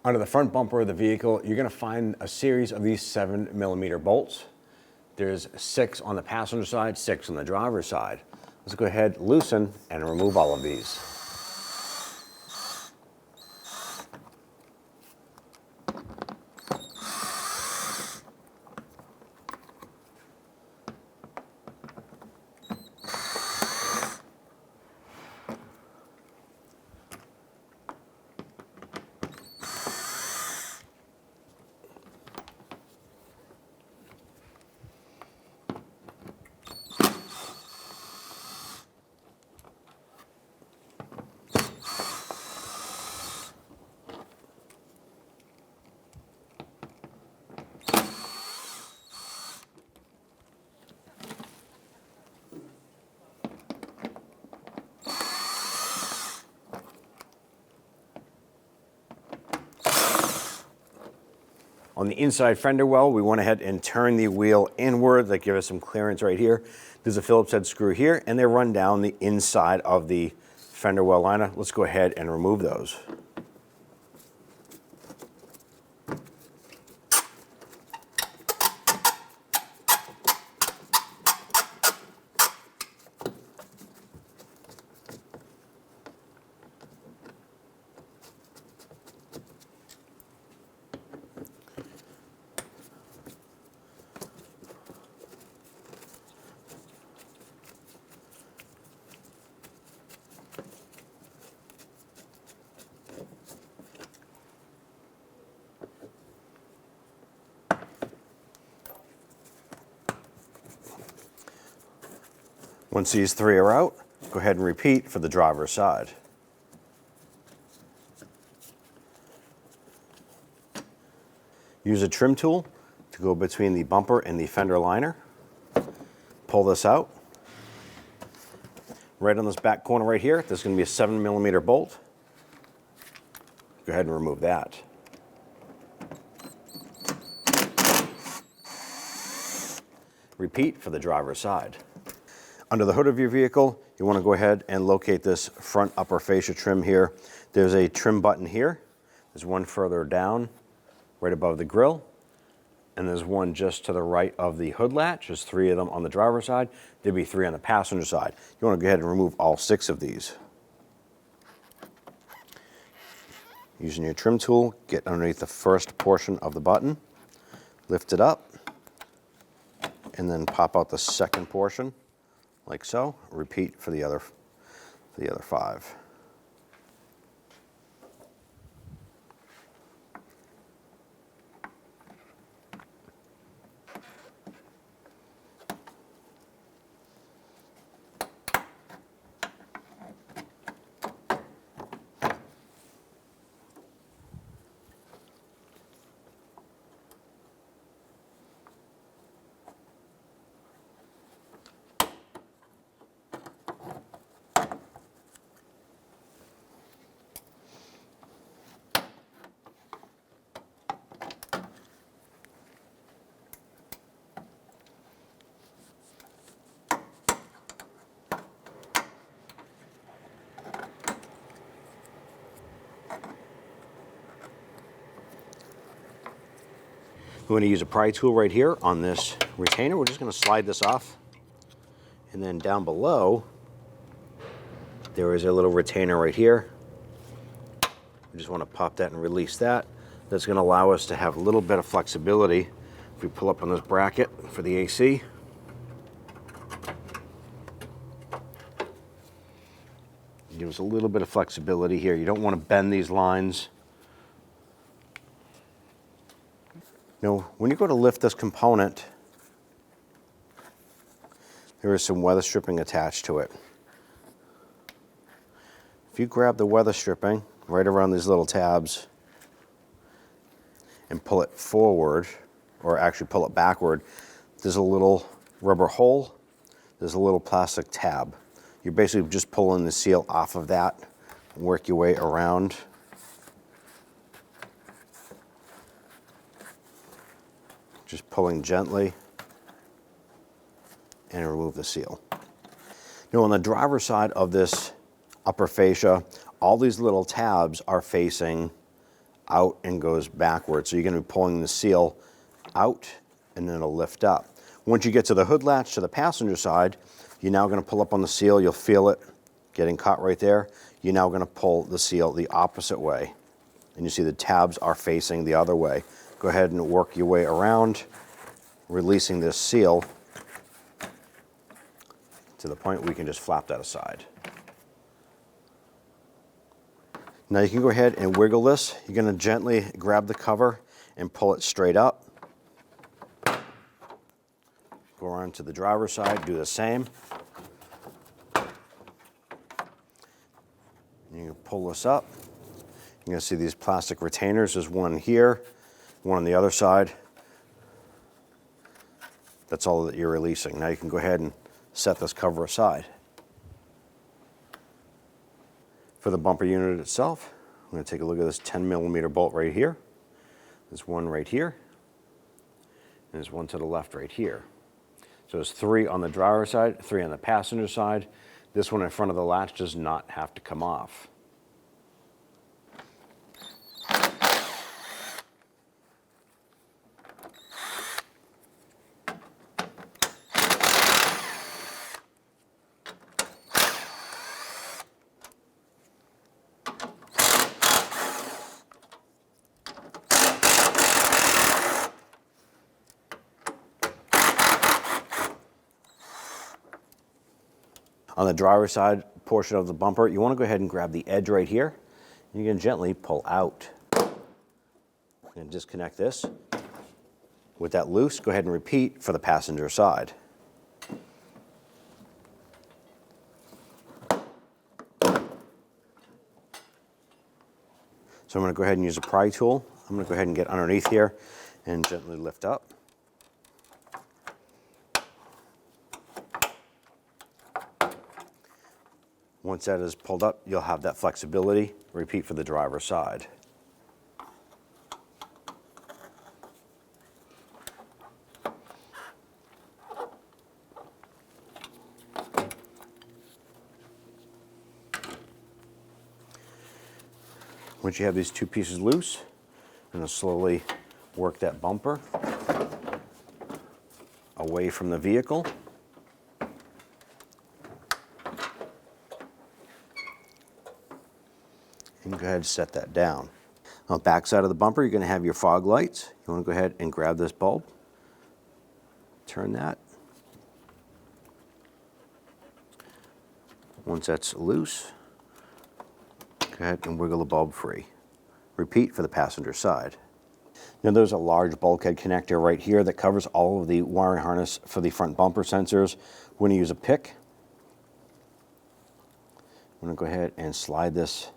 Under the front bumper of the vehicle, you're going to find a series of these 7mm bolts. There's 6 on the passenger side, 6 on the driver's side. Let's go ahead, loosen, and remove all of these. On the inside fender well, we went ahead and turned the wheel inward. That gives us some clearance right here. There's a Phillips head screw here, and they run down the inside of the fender well liner. Let's go ahead and remove those. Once these 3 are out, go ahead and repeat for the driver's side. Use a trim tool to go between the bumper and the fender liner. Pull this out. Right on this back corner right here, there's going to be a 7mm bolt. Go ahead and remove that. Repeat for the driver's side. Under the hood of your vehicle, you want to go ahead and locate this front upper fascia trim here. There's a trim button here. There's one further down, right above the grille. And there's one just to the right of the hood latch. There's 3 of them on the driver's side. There'll be 3 on the passenger side. You want to go ahead and remove all 6 of these. Using your trim tool, get underneath the first portion of the button, lift it up, and then pop out the second portion. Like so. Repeat for the other 5. We're going to use a pry tool right here on this retainer. We're just going to slide this off. And then down below, there is a little retainer right here. We just want to pop that and release that. That's going to allow us to have a little bit of flexibility. If we pull up on this bracket for the AC, give us a little bit of flexibility here. You don't want to bend these lines. Now, when you go to lift this component, there is some weather stripping attached to it. If you grab the weather stripping right around these little tabs and pull it forward, or actually pull it backward, there's a little rubber hole, there's a little plastic tab. You're basically just pulling the seal off of that and work your way around. Just pulling gently and remove the seal. Now on the driver's side of this upper fascia, all these little tabs are facing out and goes backwards. So you're going to be pulling the seal out and then it'll lift up. Once you get to the hood latch to the passenger side, you're now going to pull up on the seal. You'll feel it getting caught right there. You're now going to pull the seal the opposite way. And you see the tabs are facing the other way. Go ahead and work your way around, releasing this seal to the point where you can just flap that aside. Now you can go ahead and wiggle this. You're going to gently grab the cover and pull it straight up. Go around to the driver's side, do the same. You can pull this up. You're going to see these plastic retainers. There's one here, one on the other side. That's all that you're releasing. Now you can go ahead and set this cover aside. For the bumper unit itself, I'm going to take a look at this 10mm bolt right here. There's one right here, and there's one to the left right here. So there's 3 on the driver's side, 3 on the passenger side. This one in front of the latch does not have to come off. On the driver's side portion of the bumper, you want to go ahead and grab the edge right here. And you can gently pull out. And disconnect this. With that loose, go ahead and repeat for the passenger side. So I'm going to go ahead and use a pry tool. I'm going to go ahead and get underneath here and gently lift up. Once that is pulled up, you'll have that flexibility. Repeat for the driver's side. Once you have these 2 pieces loose, I'm going to slowly work that bumper away from the vehicle. And go ahead and set that down. On the back side of the bumper, you're going to have your fog lights. You want to go ahead and grab this bulb, turn that. Once that's loose, go ahead and wiggle the bulb free. Repeat for the passenger side. Now there's a large bulkhead connector right here that covers all of the wiring harness for the front bumper sensors. We're going to use a pick. I'm going to go ahead and slide this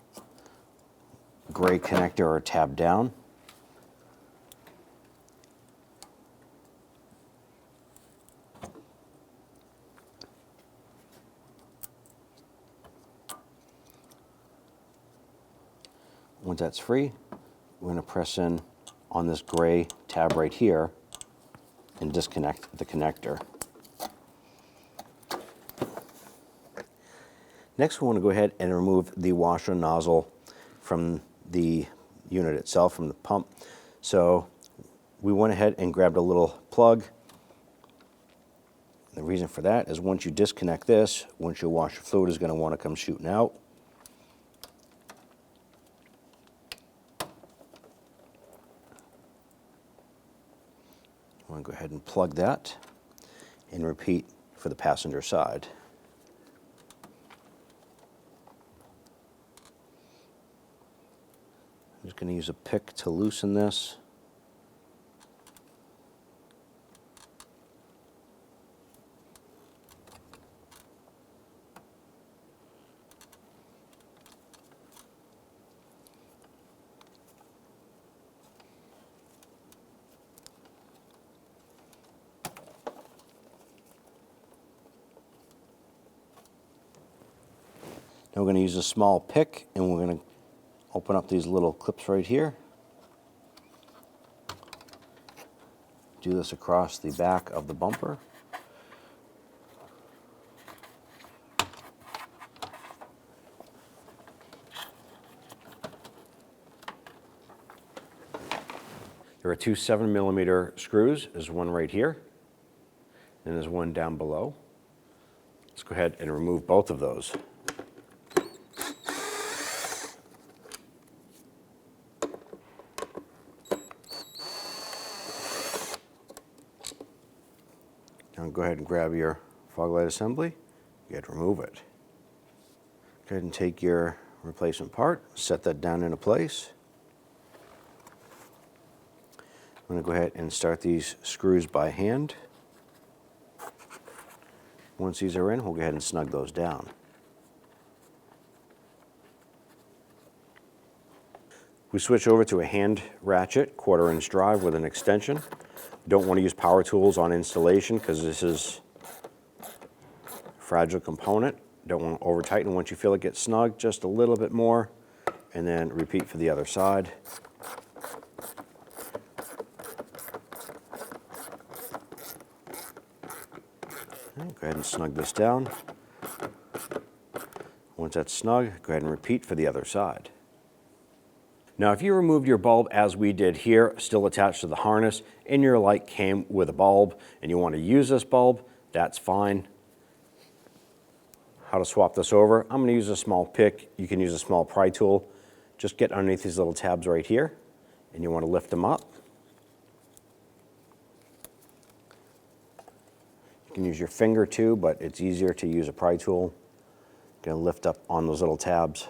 gray connector or tab down. Once that's free, we're going to press in on this gray tab right here and disconnect the connector. Next, we want to go ahead and remove the washer nozzle from the unit itself, from the pump. So we went ahead and grabbed a little plug. The reason for that is once you disconnect this, once your washer fluid is going to want to come shooting out. I want to go ahead and plug that and repeat for the passenger side. I'm just going to use a pick to loosen this. Now we're going to use a small pick and we're going to open up these little clips right here. Do this across the back of the bumper. There are two 7mm screws. There's one right here, and there's one down below. Let's go ahead and remove both of those. Now go ahead and grab your fog light assembly. You have to remove it. Go ahead and take your replacement part, set that down into place. I'm going to go ahead and start these screws by hand. Once these are in, we'll go ahead and snug those down. We switch over to a hand ratchet, 1/4 inch drive with an extension. Don't want to use power tools on installation because this is a fragile component. Don't want to over tighten. Once you feel it get snug, just a little bit more, and then repeat for the other side. Okay, go ahead and snug this down. Once that's snug, go ahead and repeat for the other side. Now, if you removed your bulb as we did here, still attached to the harness, and your light came with a bulb, and you want to use this bulb, that's fine. How to swap this over? I'm going to use a small pick. You can use a small pry tool. Just get underneath these little tabs right here, and you want to lift them up. You can use your finger too, but it's easier to use a pry tool. Going to lift up on those little tabs.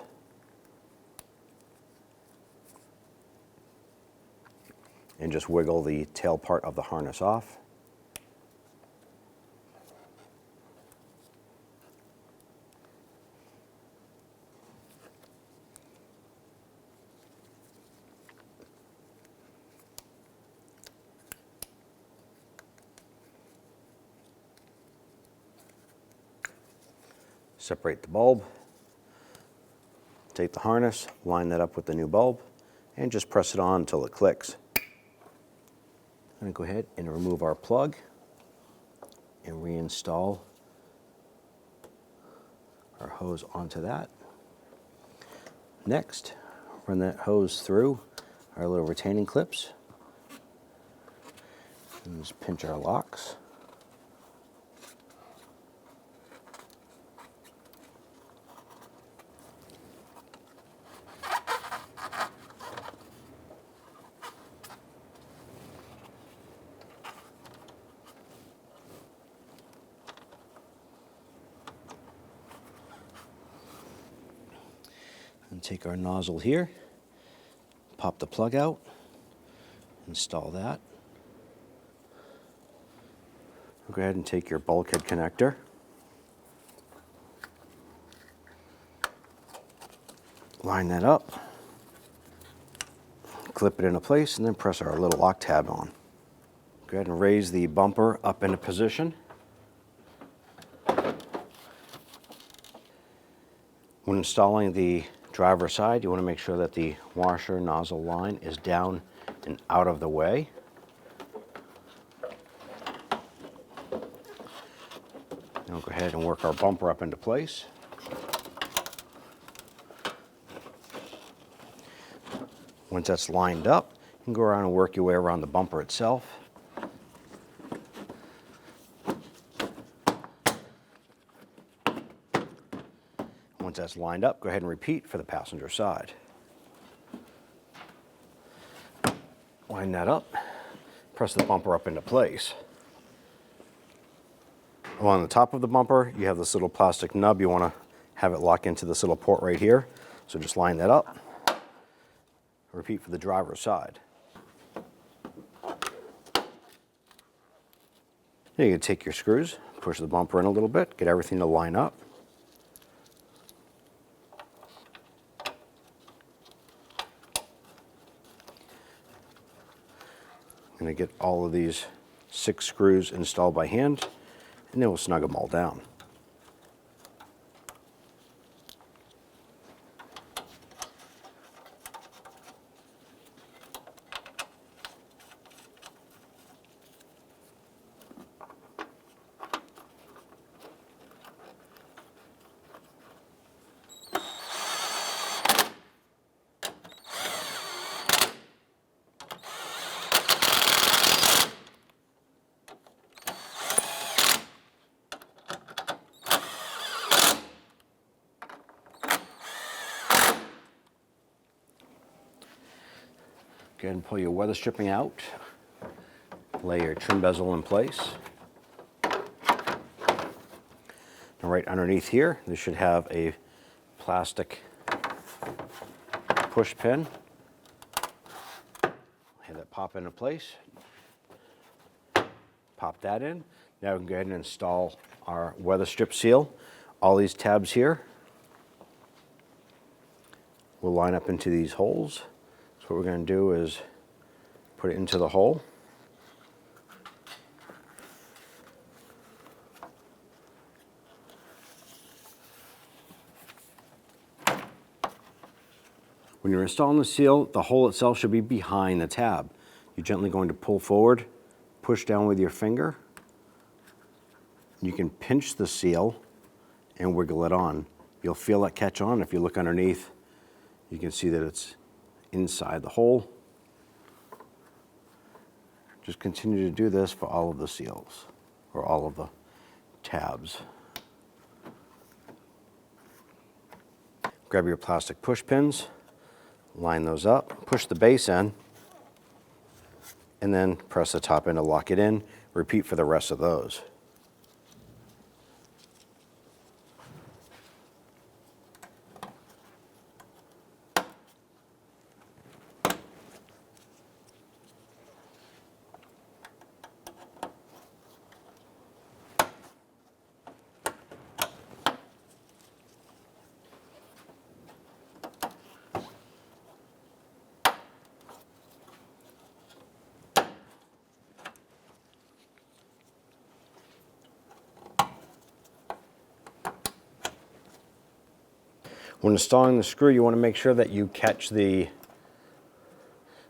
And just wiggle the tail part of the harness off. Separate the bulb. Take the harness, line that up with the new bulb, and just press it on until it clicks. I'm going to go ahead and remove our plug and reinstall our hose onto that. Next, run that hose through our little retaining clips and just pinch our locks. And take our nozzle here, pop the plug out, install that. Go ahead and take your bulkhead connector, line that up, clip it into place, and then press our little lock tab on. Go ahead and raise the bumper up into position. When installing the driver's side, you want to make sure that the washer nozzle line is down and out of the way. Now we'll go ahead and work our bumper up into place. Once that's lined up, you can go around and work your way around the bumper itself. Once that's lined up, go ahead and repeat for the passenger side. Line that up, press the bumper up into place. Along the top of the bumper, you have this little plastic nub. You want to have it lock into this little port right here. So just line that up. Repeat for the driver's side. Then you can take your screws, push the bumper in a little bit, get everything to line up. I'm going to get all of these 6 screws installed by hand, and then we'll snug them all down. Go ahead and pull your weather stripping out. Lay your trim bezel in place. And right underneath here, this should have a plastic push pin. Have that pop into place. Pop that in. Now we can go ahead and install our weather strip seal. All these tabs here will line up into these holes. So what we're going to do is put it into the hole. When you're installing the seal, the hole itself should be behind the tab. You're gently going to pull forward, push down with your finger. You can pinch the seal and wiggle it on. You'll feel it catch on. If you look underneath, you can see that it's inside the hole. Just continue to do this for all of the seals, or all of the tabs. Grab your plastic push pins, line those up, push the base in, and then press the top in to lock it in. Repeat for the rest of those. When installing the screw, you want to make sure that you catch the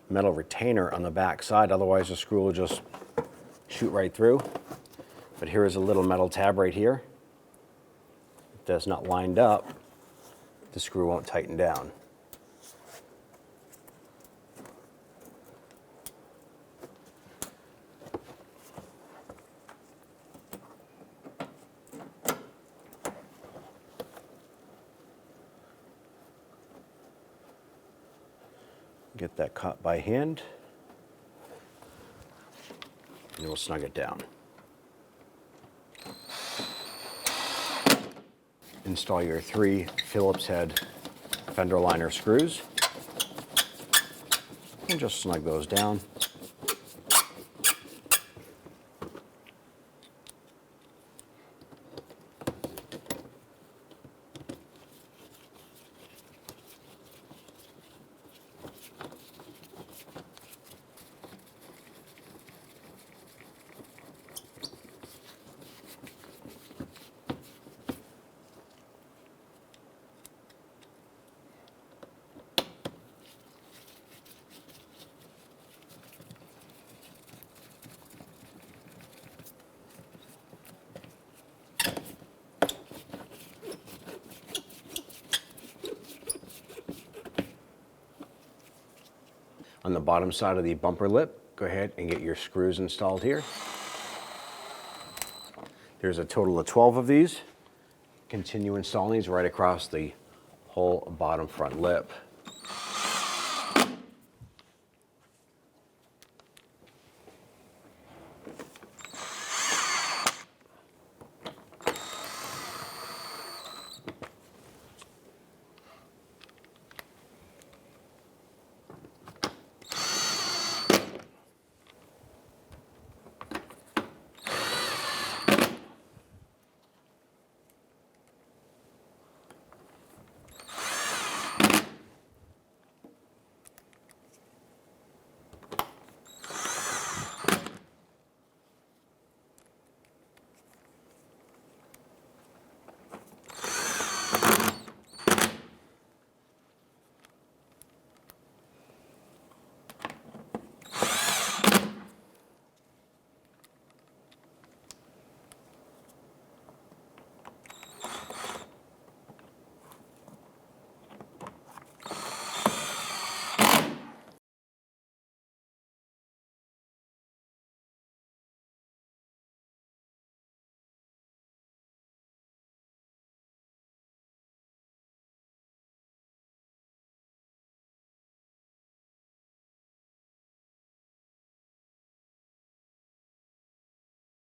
metal retainer on the back side, otherwise the screw will just shoot right through. But here is a little metal tab right here. If that's not lined up, the screw won't tighten down. Get that caught by hand, and we'll snug it down. Install your 3 Phillips head fender liner screws, and just snug those down. On the bottom side of the bumper lip, go ahead and get your screws installed here. There's a total of 12 of these. Continue installing these right across the whole bottom front lip.